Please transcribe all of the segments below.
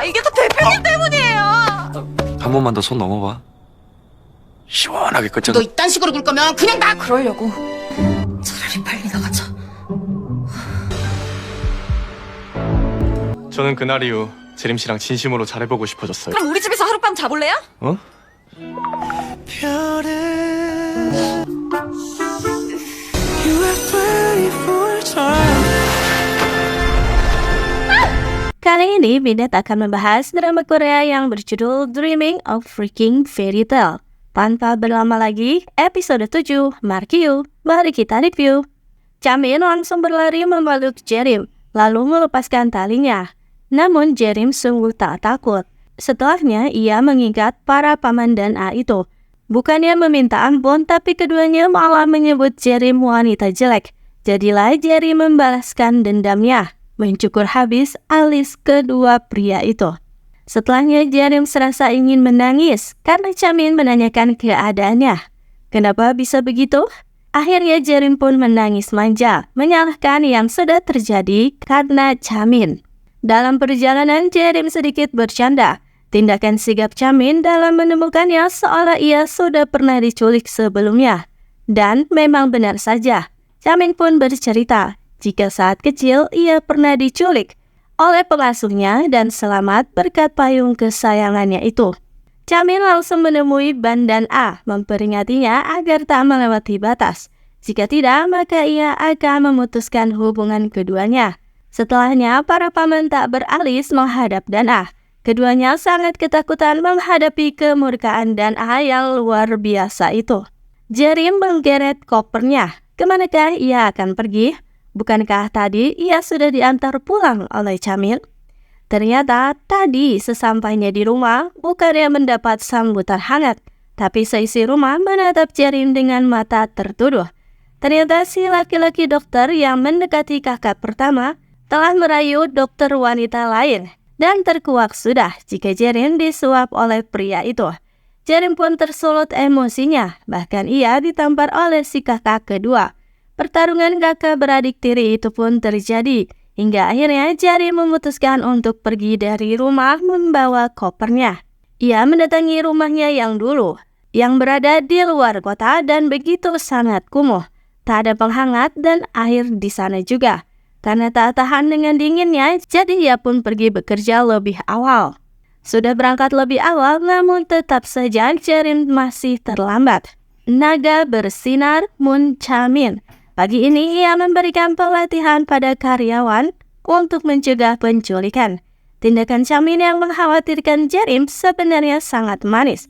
이게 다 대표님 때문이에요. 한 번만 더 손 넘어봐. 시원하게 끝장. 너 이딴 식으로 굴 거면 그냥 나 그러려고. 차라리 빨리 나가자. 저는 그날 이후 재림 씨랑 진심으로 잘해보고 싶어졌어요. 그럼 우리 집에서 하룻밤 자볼래요? 어? Kali ini Bindet akan membahas drama Korea yang berjudul Dreaming of Freaking Fairy Tale. Tanpa berlama lagi, episode 7, Mark You. Mari kita review. Chamin langsung berlari memeluk Jerim, lalu melepaskan talinya. Namun Jerim sungguh tak takut. Setelahnya ia mengingat para paman dan A itu. Bukannya meminta ampun, tapi keduanya malah menyebut Jerim wanita jelek. Jadilah Jerim membalaskan dendamnya, mencukur habis alis kedua pria itu. Setelahnya Jerim serasa ingin menangis karena Chamin menanyakan keadaannya. Kenapa bisa begitu? Akhirnya Jerim pun menangis manja, menyalahkan yang sudah terjadi karena Chamin. Dalam perjalanan Jerim sedikit bercanda. Tindakan sigap Chamin dalam menemukannya seolah ia sudah pernah diculik sebelumnya. Dan memang benar saja, Chamin pun bercerita jika saat kecil ia pernah diculik oleh pengasuhnya dan selamat berkat payung kesayangannya itu. Chamin langsung menemui Ban dan A, memperingatinya agar tak melewati batas. Jika tidak, maka ia akan memutuskan hubungan keduanya. Setelahnya, para paman tak beralis menghadap Dan A. Keduanya sangat ketakutan menghadapi kemurkaan Dan A yang luar biasa itu. Jerim menggeret kopernya. Kemanakah ia akan pergi? Bukankah tadi ia sudah diantar pulang oleh Chamin? Ternyata tadi sesampainya di rumah bukannya mendapat sambutan hangat, tapi seisi rumah menatap Jerim dengan mata tertuduh. Ternyata si laki-laki dokter yang mendekati kakak pertama telah merayu dokter wanita lain dan terkuak sudah jika Jerim disuap oleh pria itu. Jerim pun tersulut emosinya, bahkan ia ditampar oleh si kakak kedua. Pertarungan kakak beradik tiri itu pun terjadi, hingga akhirnya Jerim memutuskan untuk pergi dari rumah membawa kopernya. Ia mendatangi rumahnya yang dulu, yang berada di luar kota dan begitu sangat kumuh. Tak ada penghangat dan air di sana juga. Karena tak tahan dengan dinginnya, jadi ia pun pergi bekerja lebih awal. Sudah berangkat lebih awal, namun tetap saja Jerim masih terlambat. Naga bersinar Moon Chamin. Pagi ini ia memberikan pelatihan pada karyawan untuk mencegah penculikan. Tindakan Chamin yang mengkhawatirkan Jerim sebenarnya sangat manis,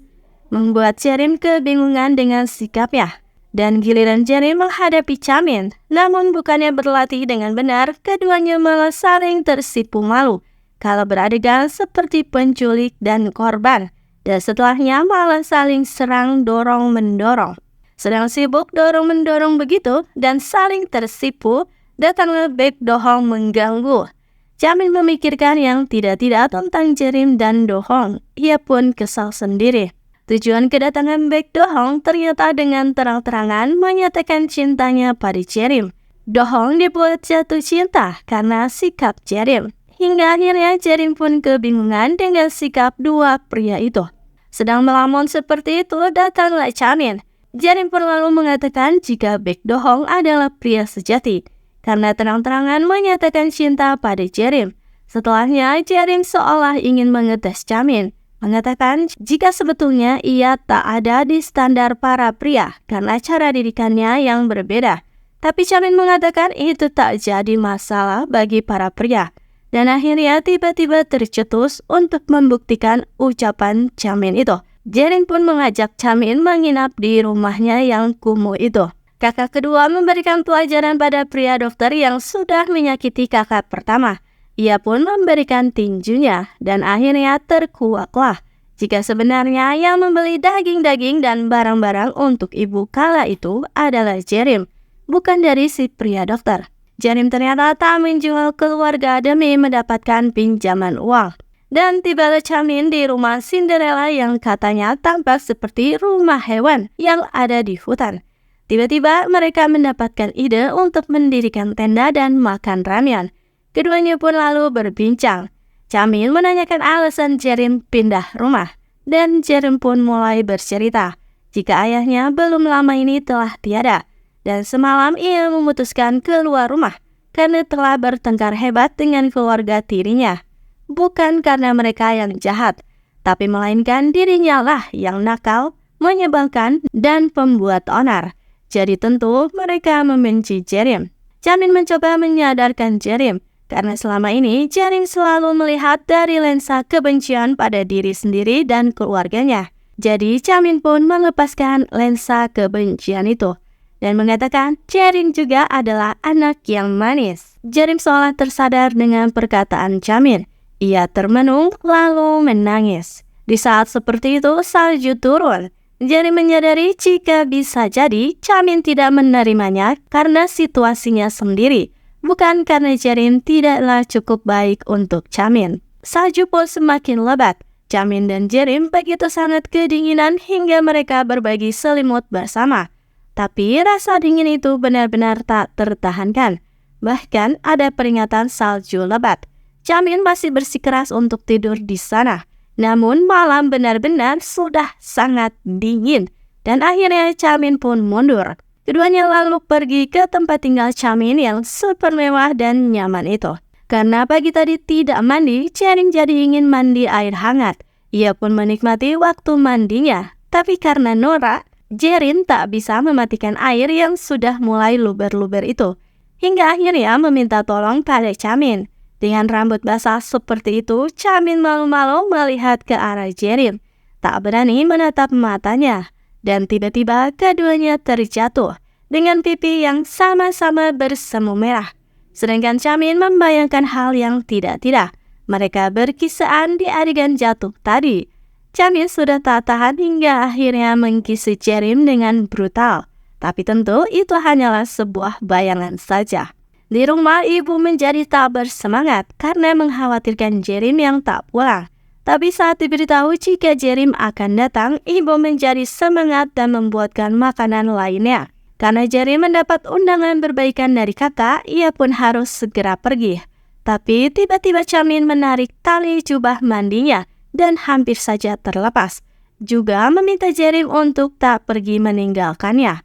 membuat Jerim kebingungan dengan sikapnya. Dan giliran Jerim menghadapi Chamin, namun bukannya berlatih dengan benar, keduanya malah saling tersipu malu kalau beradegan seperti penculik dan korban. Dan setelahnya malah saling serang dorong-mendorong. Sedang sibuk dorong-mendorong begitu dan saling tersipu, datanglah Baek Do-hong mengganggu. Chamin memikirkan yang tidak-tidak tentang Jerim dan Do-hong. Ia pun kesal sendiri. Tujuan kedatangan Baek Do-hong ternyata dengan terang-terangan menyatakan cintanya pada Jerim. Do-hong dibuat jatuh cinta karena sikap Jerim. Hingga akhirnya Jerim pun kebingungan dengan sikap dua pria itu. Sedang melamun seperti itu, datanglah Chamin. Jerim pun lalu mengatakan jika Baek Do-hong adalah pria sejati, karena terang-terangan menyatakan cinta pada Jerim. Setelahnya, Jerim seolah ingin mengetes Chamin, mengatakan jika sebetulnya ia tak ada di standar para pria karena cara didikannya yang berbeda. Tapi Chamin mengatakan itu tak jadi masalah bagi para pria. Dan akhirnya tiba-tiba tercetus untuk membuktikan ucapan Chamin itu. Jerim pun mengajak Chamin menginap di rumahnya yang kumuh itu. Kakak kedua memberikan pelajaran pada pria dokter yang sudah menyakiti kakak pertama. Ia pun memberikan tinjunya dan akhirnya terkuaklah jika sebenarnya yang membeli daging-daging dan barang-barang untuk ibu kala itu adalah Jerim, bukan dari si pria dokter. Jerim ternyata tak menjual keluarga demi mendapatkan pinjaman uang. Dan tibalah Chamin di rumah Cinderella yang katanya tampak seperti rumah hewan yang ada di hutan. Tiba-tiba mereka mendapatkan ide untuk mendirikan tenda dan makan ramen. Keduanya pun lalu berbincang. Chamin menanyakan alasan Jerim pindah rumah, dan Jerim pun mulai bercerita jika ayahnya belum lama ini telah tiada, dan semalam ia memutuskan keluar rumah karena telah bertengkar hebat dengan keluarga tirinya. Bukan karena mereka yang jahat, tapi melainkan dirinya lah yang nakal, menyebalkan, dan pembuat onar. Jadi tentu mereka membenci Jerim. Chamin mencoba menyadarkan Jerim, karena selama ini Jerim selalu melihat dari lensa kebencian pada diri sendiri dan keluarganya. Jadi Chamin pun melepaskan lensa kebencian itu dan mengatakan Jerim juga adalah anak yang manis. Jerim seolah tersadar dengan perkataan Chamin. Ia termenung lalu menangis. Di saat seperti itu salju turun. Jerim menyadari jika bisa jadi Chamin tidak menerimanya karena situasinya sendiri, bukan karena Jerim tidaklah cukup baik untuk Chamin. Salju pun semakin lebat. Chamin dan Jerim begitu sangat kedinginan hingga mereka berbagi selimut bersama. Tapi rasa dingin itu benar-benar tak tertahankan. Bahkan ada peringatan salju lebat. Chamin masih bersikeras untuk tidur di sana. Namun malam benar-benar sudah sangat dingin. Dan akhirnya Chamin pun mundur. Keduanya lalu pergi ke tempat tinggal Chamin yang super mewah dan nyaman itu. Karena pagi tadi tidak mandi, Jerim jadi ingin mandi air hangat. Ia pun menikmati waktu mandinya. Tapi karena norak, Jerim tak bisa mematikan air yang sudah mulai luber-luber itu. Hingga akhirnya meminta tolong pada Chamin. Dengan rambut basah seperti itu, Chamin malu-malu melihat ke arah Jerim. Tak berani menatap matanya. Dan tiba-tiba keduanya terjatuh dengan pipi yang sama-sama bersemu merah. Sedangkan Chamin membayangkan hal yang tidak-tidak. Mereka berkisaan di adegan jatuh tadi. Chamin sudah tak tahan hingga akhirnya mengkisi Jerim dengan brutal. Tapi tentu itu hanyalah sebuah bayangan saja. Di rumah, ibu menjadi tak bersemangat karena mengkhawatirkan Jerim yang tak pulang. Tapi saat diberitahu jika Jerim akan datang, ibu menjadi semangat dan membuatkan makanan lainnya. Karena Jerim mendapat undangan berbaikan dari kakak, ia pun harus segera pergi. Tapi tiba-tiba Chamin menarik tali jubah mandinya dan hampir saja terlepas. Juga meminta Jerim untuk tak pergi meninggalkannya.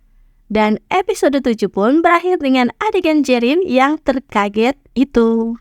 Dan episode 7 pun berakhir dengan adegan Jerim yang terkaget itu.